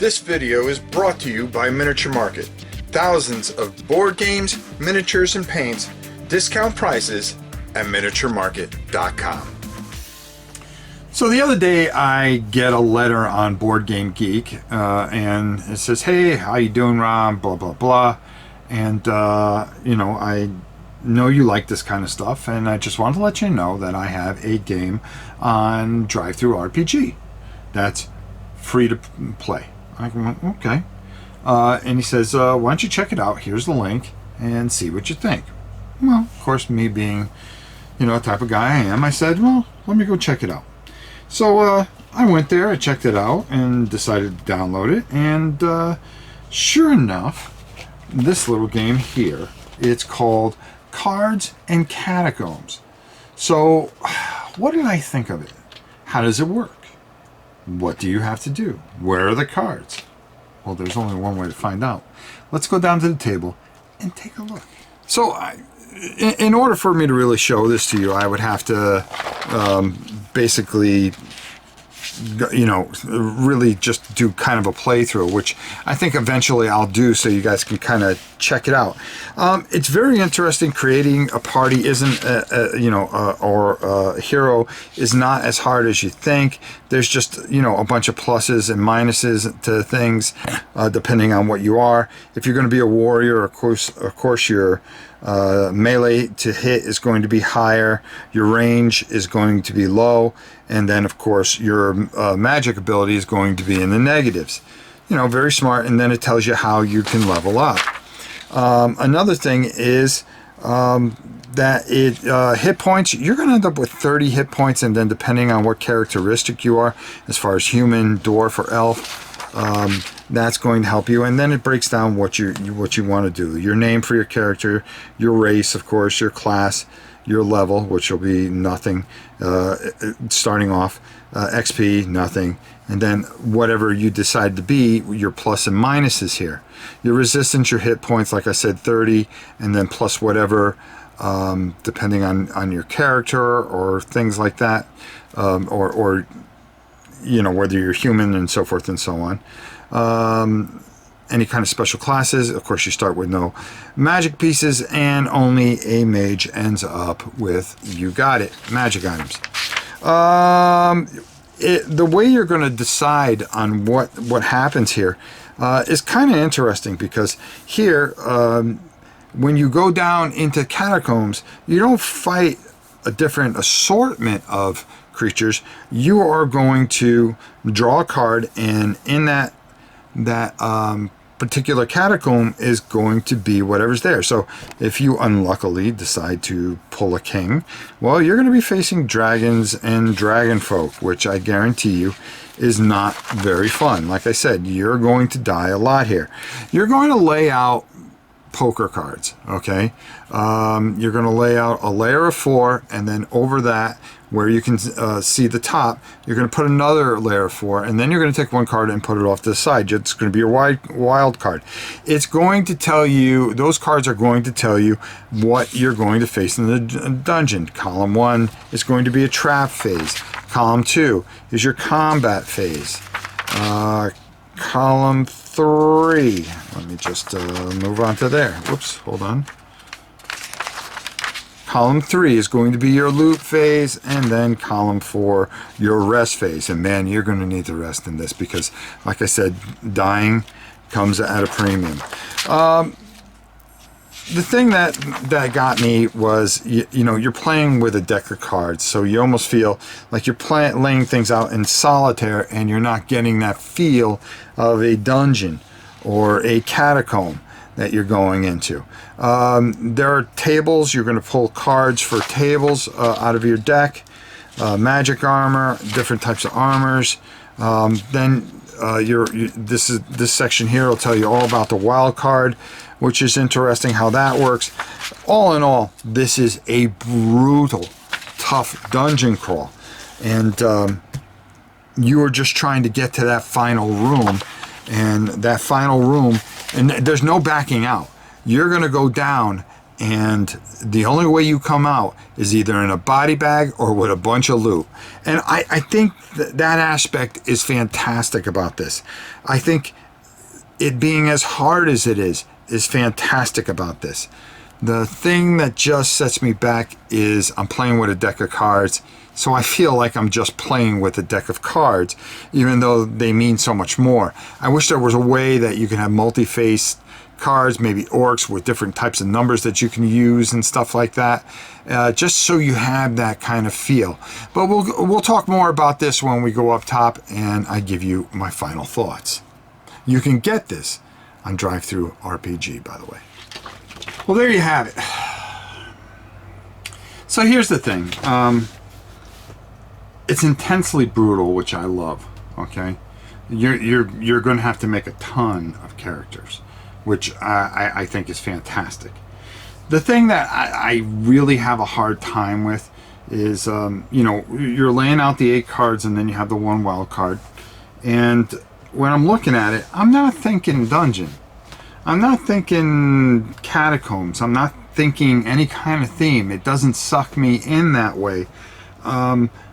This video is brought to you by Miniature Market. Thousands of board games, miniatures, and paints, discount prices at miniaturemarket.com. So the other day I get a letter on Board Game Geek and it says, "Hey, how you doing, Ron? Blah, blah, blah. And, I know you like this kind of stuff, and I just wanted to let you know that I have a game on Drive-Thru RPG that's free to play." I go, "Okay." And he says, "Why don't you check it out? Here's the link and see what you think." Well, of course, me being, the type of guy I am, I said, "Well, let me go check it out." So I went there, I checked it out, and decided to download it. And sure enough, this little game here, it's called Cards and Catacombs. So what did I think of it? How does it work? What do you have to do? Where are the cards? Well, there's only one way to find out. Let's go down to the table and take a look. So in order for me to really show this to you, I would have to basically, really just do kind of a playthrough, which I think eventually I'll do so you guys can kind of check it out. It's very interesting. Creating a party isn't, or a hero is not as hard as you think. There's just, a bunch of pluses and minuses to things, depending on what you are. If you're going to be a warrior, of course your melee to hit is going to be higher, your range is going to be low, and then of course your magic ability is going to be in the negatives. Very smart. And then it tells you how you can level up. Another thing is that hit points, you're going to end up with 30 hit points, and then depending on what characteristic you are, as far as human, dwarf, or elf, that's going to help you. And then it breaks down what you want to do. Your name for your character, your race, of course, your class, your level, which will be nothing starting off, XP, nothing, and then whatever you decide to be, your plus and minuses here. Your resistance, your hit points, like I said, 30, and then plus whatever, depending on your character or things like that, or whether you're human and so forth and so on. Any kind of special classes, of course you start with no magic pieces, and only a mage ends up with, you got it, magic items. The way you're going to decide on what happens here is kind of interesting, because here, when you go down into catacombs, you don't fight a different assortment of creatures. You are going to draw a card, and in that particular catacomb is going to be whatever's there. So if you unluckily decide to pull a king, well, you're going to be facing dragons and dragon folk, which I guarantee you is not very fun. Like I said, you're going to die a lot here. You're going to lay out poker cards, okay? You're going to lay out a layer of 4, and then over that, where you can see the top, you're going to put another layer of 4, and then you're going to take one card and put it off to the side. It's going to be your wild card. It's going to tell you, those cards are going to tell you what you're going to face in the dungeon. Column 1 is going to be a trap phase. Column 2 is your combat phase. Column 3, let me just move on to there. Whoops, hold on. Column 3 is going to be your loot phase, and then column 4, your rest phase. And man, you're going to need to rest in this, because, like I said, dying comes at a premium. The thing that got me was, you're playing with a deck of cards, so you almost feel like you're laying things out in solitaire, and you're not getting that feel of a dungeon or a catacomb that you're going into. There are tables. You're going to pull cards for tables out of your deck. Magic armor, different types of armors. Then this section here will tell you all about the wild card, which is interesting how that works. All in all, this is a brutal, tough dungeon crawl, and you are just trying to get to that final room, and that final room, and there's no backing out. You're going to go down and the only way you come out is either in a body bag or with a bunch of loot. And I think that aspect is fantastic about this. I think it being as hard as it is fantastic about this. The thing that just sets me back is I'm playing with a deck of cards, so I feel like I'm just playing with a deck of cards, even though they mean so much more. I wish there was a way that you can have multi-faced cards, maybe orcs with different types of numbers that you can use and stuff like that, just so you have that kind of feel. But we'll talk more about this when we go up top and I give you my final thoughts. You can get this on Drive-Thru RPG, by the way. Well, there you have it. So here's the thing. It's intensely brutal, which I love. Okay, you're going to have to make a ton of characters, which I think is fantastic. The thing that I really have a hard time with is, you know, you're laying out the 8 cards and then you have the 1 wild card. And when I'm looking at it, I'm not thinking dungeon. I'm not thinking catacombs. I'm not thinking any kind of theme. It doesn't suck me in that way.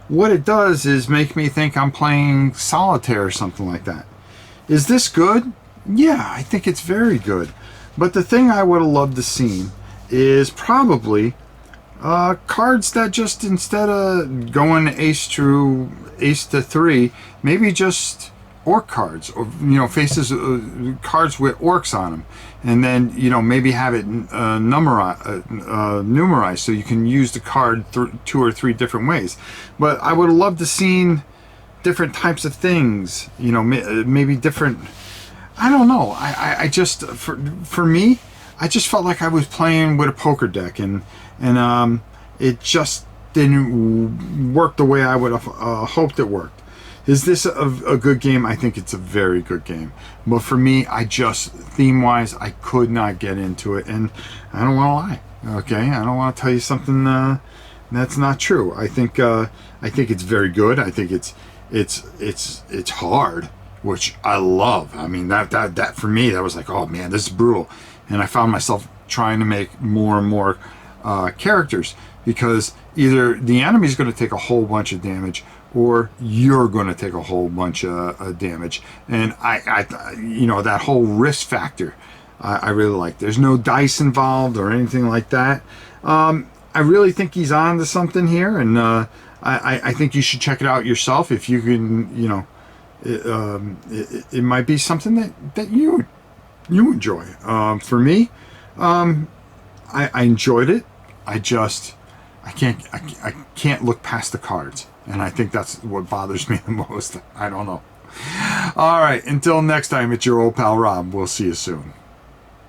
What it does is make me think I'm playing solitaire or something like that. Is this good? Yeah, I think it's very good. But the thing I would have loved to see is probably cards that just, instead of going ace to 3, maybe just orc cards, or, you know, faces, cards with orcs on them, and then, you know, maybe have it numerized so you can use the card 2 or 3 different ways. But I would have loved to seen different types of things, you know, maybe different. I don't know. I just, for me, I just felt like I was playing with a poker deck, and it just didn't work the way I would have hoped it worked. Is this a good game? I think it's a very good game. But for me, I just, theme-wise, I could not get into it. And I don't want to lie, okay? I don't want to tell you something that's not true. I think it's very good. I think it's hard, which I love. I mean, that for me, that was like, oh man, this is brutal. And I found myself trying to make more and more characters, because either the enemy's going to take a whole bunch of damage, or you're going to take a whole bunch of damage. And I you know, that whole risk factor, I really like. There's no dice involved or anything like that. I really think he's on to something here, and I think you should check it out yourself if you can. You know, it might be something that you enjoy. For me, I enjoyed it. I can't look past the cards. And I think that's what bothers me the most. I don't know. All right, until next time, it's your old pal Rob. We'll see you soon.